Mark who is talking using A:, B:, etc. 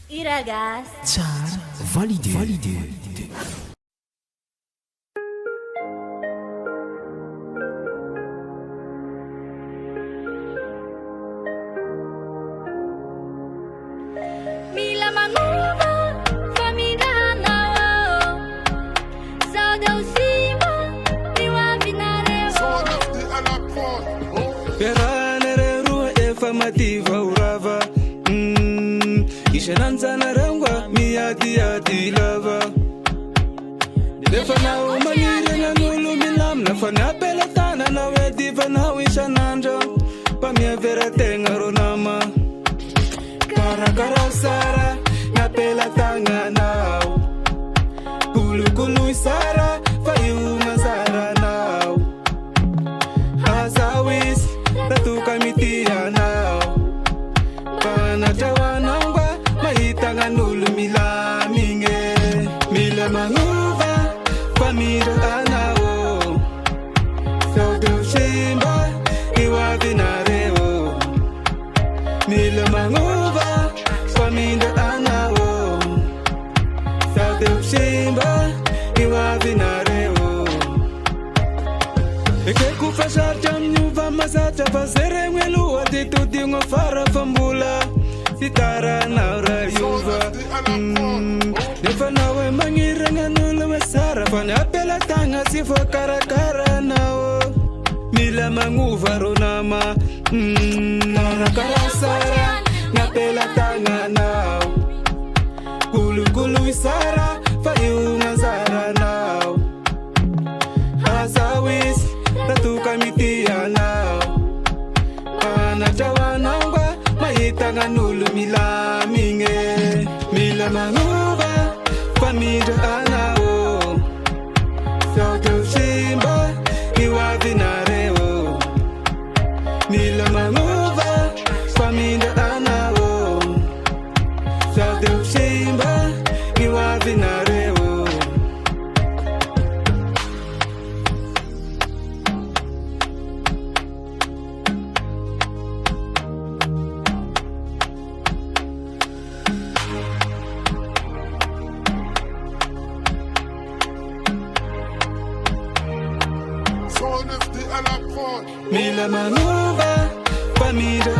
A: Iragas.
B: Tsara validé.
A: Mila manguva, famigana, saudade cima, e o avinaré.
C: Peranere rua e famativa urava. Ishananzana rangwa miadi lava. Defana umanire na nulu milam na fana pelatana na wedi vana wishananja. Pamia vera tenga ronama. Kara sara na pelatanga now. Kulu sara fayuma sara now. Azawis ratu kamitia now. Pana jawanangwa maitanga nulu mila minge. Mila manguva famira anao. Saudu shimba iwa vinareo. Mila manguva famira anao. Saudu shimba iwa vinareo. Eke kufashar jam nyuva masacha fasere mwelu ati tudi ngofara fambula sitara naura yuva. Defa nawe mangira nganula masara fanya pela tanga sifo karakara nao. Mila manguva ronama. Karakara sara na pela tanga nao. Kulu isara fayuma sara nao. Azawis ratu kamitia nao. Pana jawanangwa maitanga nulu mila minge. Mila manguva famira anao. Saudu shimba iwa vinareo. Mila manguva famira anao. Saudu shimba iwa vinareo. Mila manguva famira